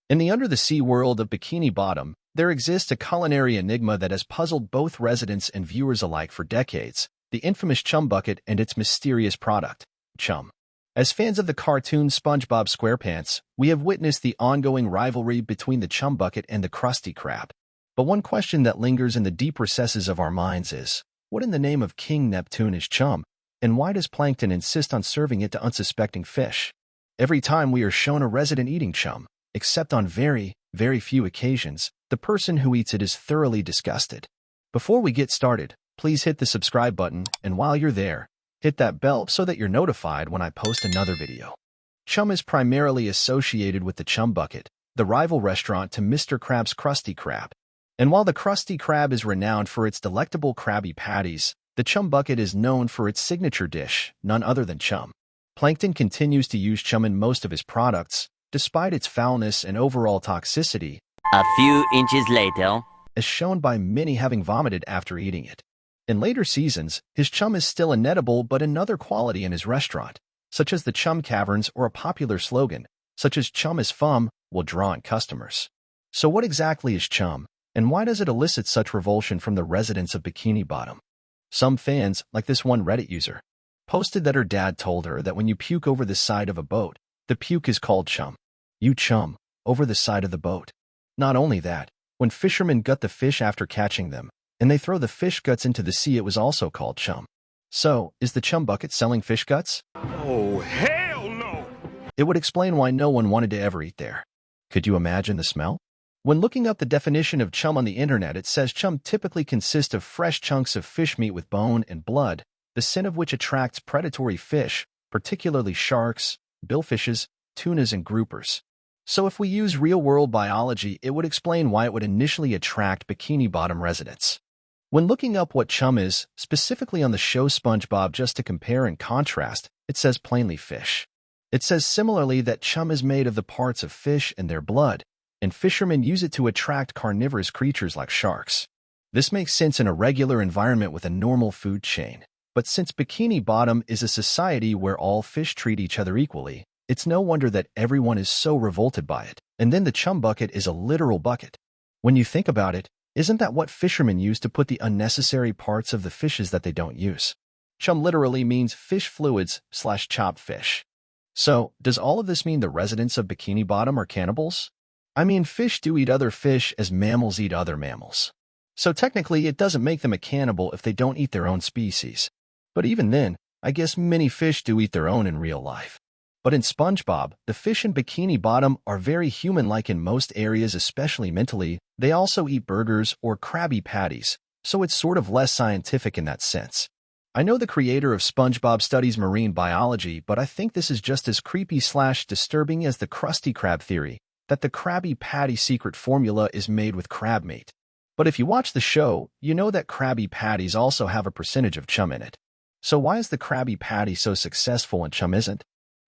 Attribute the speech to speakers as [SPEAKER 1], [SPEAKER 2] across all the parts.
[SPEAKER 1] In the under-the-sea world of Bikini Bottom, there exists a culinary enigma that has puzzled both residents and viewers alike for decades, the infamous Chum Bucket and its mysterious product, chum. As fans of the cartoon SpongeBob SquarePants, we have witnessed the ongoing rivalry between the Chum Bucket and the Krusty Krab. But one question that lingers in the deep recesses of our minds is, what in the name of King Neptune is chum, and why does Plankton insist on serving it to unsuspecting fish? Every time we are shown a resident eating chum, except on very, very few occasions, the person who eats it is thoroughly disgusted. Before we get started, please hit the subscribe button, and while you're there, hit that bell so that you're notified when I post another video. Chum is primarily associated with the Chum Bucket, the rival restaurant to Mr. Krabs' Krusty Krab. And while the Krusty Krab is renowned for its delectable Krabby Patties, the Chum Bucket is known for its signature dish, none other than chum. Plankton continues to use chum in most of his products, despite its foulness and overall toxicity,
[SPEAKER 2] A few inches later,
[SPEAKER 1] as shown by many having vomited after eating it. In later seasons, his chum is still inedible but another quality in his restaurant, such as the Chum Caverns or a popular slogan, such as chum is fum, will draw in customers. So what exactly is chum, and why does it elicit such revulsion from the residents of Bikini Bottom? Some fans, like this one Reddit user, posted that her dad told her that when you puke over the side of a boat, the puke is called chum. You chum over the side of the boat. Not only that, when fishermen gut the fish after catching them, and they throw the fish guts into the sea, it was also called chum. So, is the Chum Bucket selling fish guts?
[SPEAKER 3] Oh, hell no!
[SPEAKER 1] It would explain why no one wanted to ever eat there. Could you imagine the smell? When looking up the definition of chum on the internet, it says chum typically consists of fresh chunks of fish meat with bone and blood, the scent of which attracts predatory fish, particularly sharks, billfishes, tunas, and groupers. So if we use real-world biology, it would explain why it would initially attract Bikini Bottom residents. When looking up what chum is, specifically on the show SpongeBob, just to compare and contrast, it says plainly fish. It says similarly that chum is made of the parts of fish and their blood, and fishermen use it to attract carnivorous creatures like sharks. This makes sense in a regular environment with a normal food chain. But since Bikini Bottom is a society where all fish treat each other equally, it's no wonder that everyone is so revolted by it. And then the Chum Bucket is a literal bucket. When you think about it, isn't that what fishermen use to put the unnecessary parts of the fishes that they don't use? Chum literally means fish fluids / chopped fish. So, does all of this mean the residents of Bikini Bottom are cannibals? I mean, fish do eat other fish as mammals eat other mammals. So technically, it doesn't make them a cannibal if they don't eat their own species. But even then, I guess many fish do eat their own in real life. But in SpongeBob, the fish in Bikini Bottom are very human-like in most areas, especially mentally. They also eat burgers or Krabby Patties, so it's sort of less scientific in that sense. I know the creator of SpongeBob studies marine biology, but I think this is just as creepy / disturbing as the Krusty Krab theory, that the Krabby Patty secret formula is made with crab meat. But if you watch the show, you know that Krabby Patties also have a percentage of chum in it. So why is the Krabby Patty so successful and chum isn't?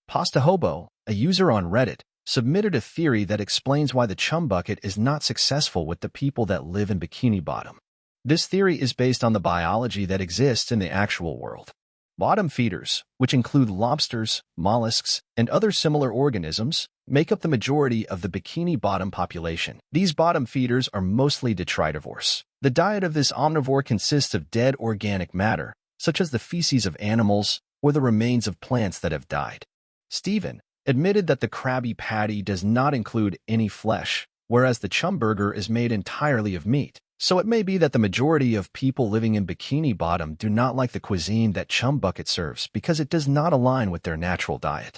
[SPEAKER 1] Pasta Hobo, a user on Reddit, submitted a theory that explains why the Chum Bucket is not successful with the people that live in Bikini Bottom. This theory is based on the biology that exists in the actual world. Bottom feeders, which include lobsters, mollusks, and other similar organisms, make up the majority of the Bikini Bottom population. These bottom feeders are mostly detritivores. The diet of this omnivore consists of dead organic matter, such as the feces of animals or the remains of plants that have died. Steven admitted that the Krabby Patty does not include any flesh, whereas the Chum Burger is made entirely of meat. So it may be that the majority of people living in Bikini Bottom do not like the cuisine that Chum Bucket serves because it does not align with their natural diet.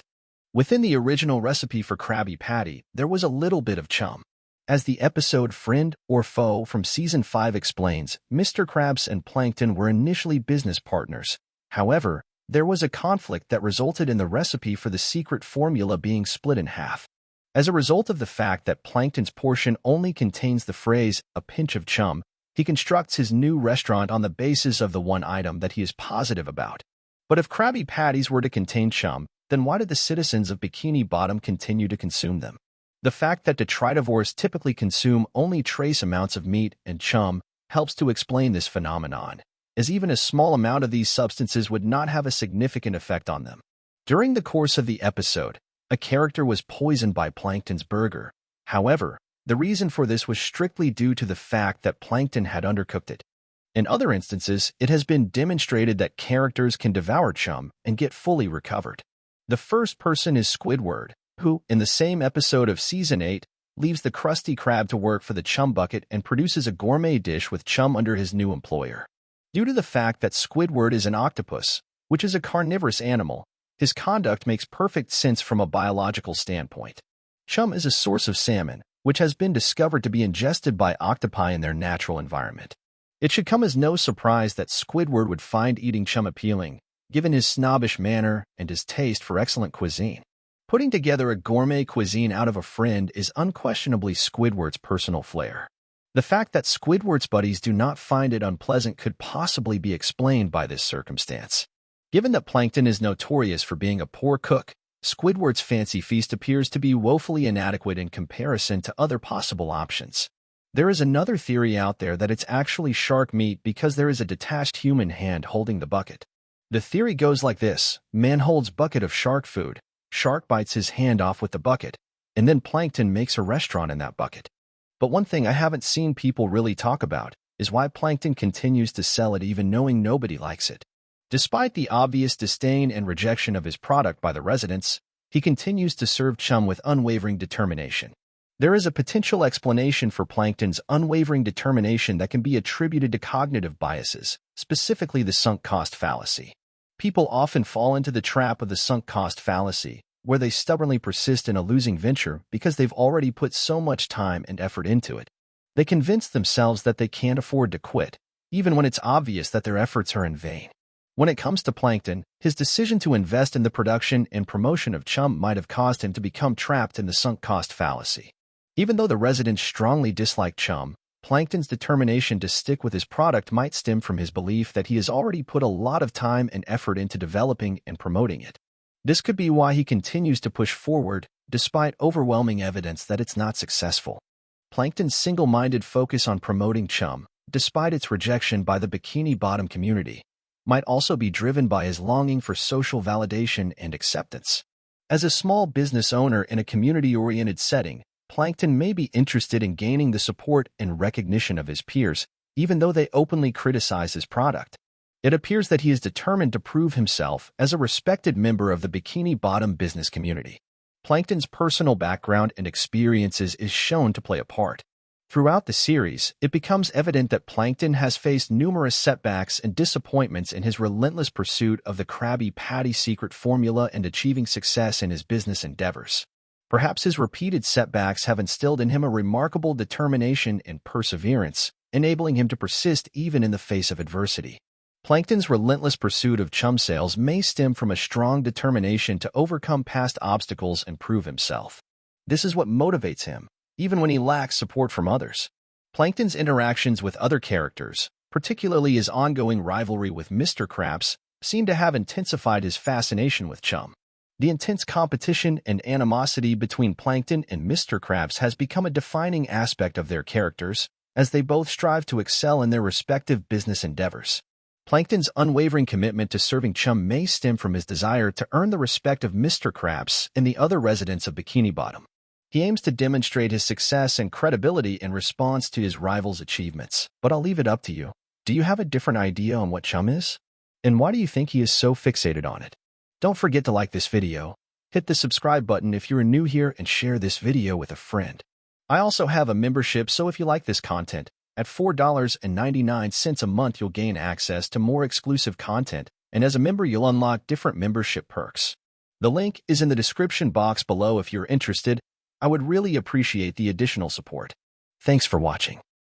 [SPEAKER 1] Within the original recipe for Krabby Patty, there was a little bit of chum. As the episode Friend or Foe from Season 5 explains, Mr. Krabs and Plankton were initially business partners. However, there was a conflict that resulted in the recipe for the secret formula being split in half. As a result of the fact that Plankton's portion only contains the phrase, a pinch of chum, he constructs his new restaurant on the basis of the one item that he is positive about. But if Krabby Patties were to contain chum, then why did the citizens of Bikini Bottom continue to consume them? The fact that detritivores typically consume only trace amounts of meat and chum helps to explain this phenomenon, as even a small amount of these substances would not have a significant effect on them. During the course of the episode, a character was poisoned by Plankton's burger, However, the reason for this was strictly due to the fact that Plankton had undercooked it. In other instances, it has been demonstrated that characters can devour chum and get fully recovered. The first person is Squidward, who, in the same episode of Season 8, leaves the Krusty Krab to work for the Chum Bucket and produces a gourmet dish with chum under his new employer. Due to the fact that Squidward is an octopus, which is a carnivorous animal, his conduct makes perfect sense from a biological standpoint. Chum is a source of salmon, which has been discovered to be ingested by octopi in their natural environment. It should come as no surprise that Squidward would find eating chum appealing, given his snobbish manner and his taste for excellent cuisine. Putting together a gourmet cuisine out of a friend is unquestionably Squidward's personal flair. The fact that Squidward's buddies do not find it unpleasant could possibly be explained by this circumstance. Given that Plankton is notorious for being a poor cook, Squidward's fancy feast appears to be woefully inadequate in comparison to other possible options. There is another theory out there that it's actually shark meat because there is a detached human hand holding the bucket. The theory goes like this: man holds bucket of shark food, shark bites his hand off with the bucket, and then Plankton makes a restaurant in that bucket. But one thing I haven't seen people really talk about is why Plankton continues to sell it even knowing nobody likes it. Despite the obvious disdain and rejection of his product by the residents, he continues to serve chum with unwavering determination. There is a potential explanation for Plankton's unwavering determination that can be attributed to cognitive biases, specifically the sunk cost fallacy. People often fall into the trap of the sunk cost fallacy, where they stubbornly persist in a losing venture because they've already put so much time and effort into it. They convince themselves that they can't afford to quit, even when it's obvious that their efforts are in vain. When it comes to Plankton, his decision to invest in the production and promotion of chum might have caused him to become trapped in the sunk cost fallacy. Even though the residents strongly dislike chum, Plankton's determination to stick with his product might stem from his belief that he has already put a lot of time and effort into developing and promoting it. This could be why he continues to push forward, despite overwhelming evidence that it's not successful. Plankton's single-minded focus on promoting chum, despite its rejection by the Bikini Bottom community, might also be driven by his longing for social validation and acceptance. As a small business owner in a community-oriented setting, Plankton may be interested in gaining the support and recognition of his peers, even though they openly criticize his product. It appears that he is determined to prove himself as a respected member of the Bikini Bottom business community. Plankton's personal background and experiences is shown to play a part. Throughout the series, it becomes evident that Plankton has faced numerous setbacks and disappointments in his relentless pursuit of the Krabby Patty secret formula and achieving success in his business endeavors. Perhaps his repeated setbacks have instilled in him a remarkable determination and perseverance, enabling him to persist even in the face of adversity. Plankton's relentless pursuit of chum sales may stem from a strong determination to overcome past obstacles and prove himself. This is what motivates him, even when he lacks support from others. Plankton's interactions with other characters, particularly his ongoing rivalry with Mr. Krabs, seem to have intensified his fascination with chum. The intense competition and animosity between Plankton and Mr. Krabs has become a defining aspect of their characters, as they both strive to excel in their respective business endeavors. Plankton's unwavering commitment to serving chum may stem from his desire to earn the respect of Mr. Krabs and the other residents of Bikini Bottom. He aims to demonstrate his success and credibility in response to his rival's achievements, but I'll leave it up to you. Do you have a different idea on what chum is? And why do you think he is so fixated on it? Don't forget to like this video, hit the subscribe button if you're new here, and share this video with a friend. I also have a membership, so if you like this content, at $4.99 a month you'll gain access to more exclusive content, and as a member you'll unlock different membership perks. The link is in the description box below if you're interested. I would really appreciate the additional support. Thanks for watching.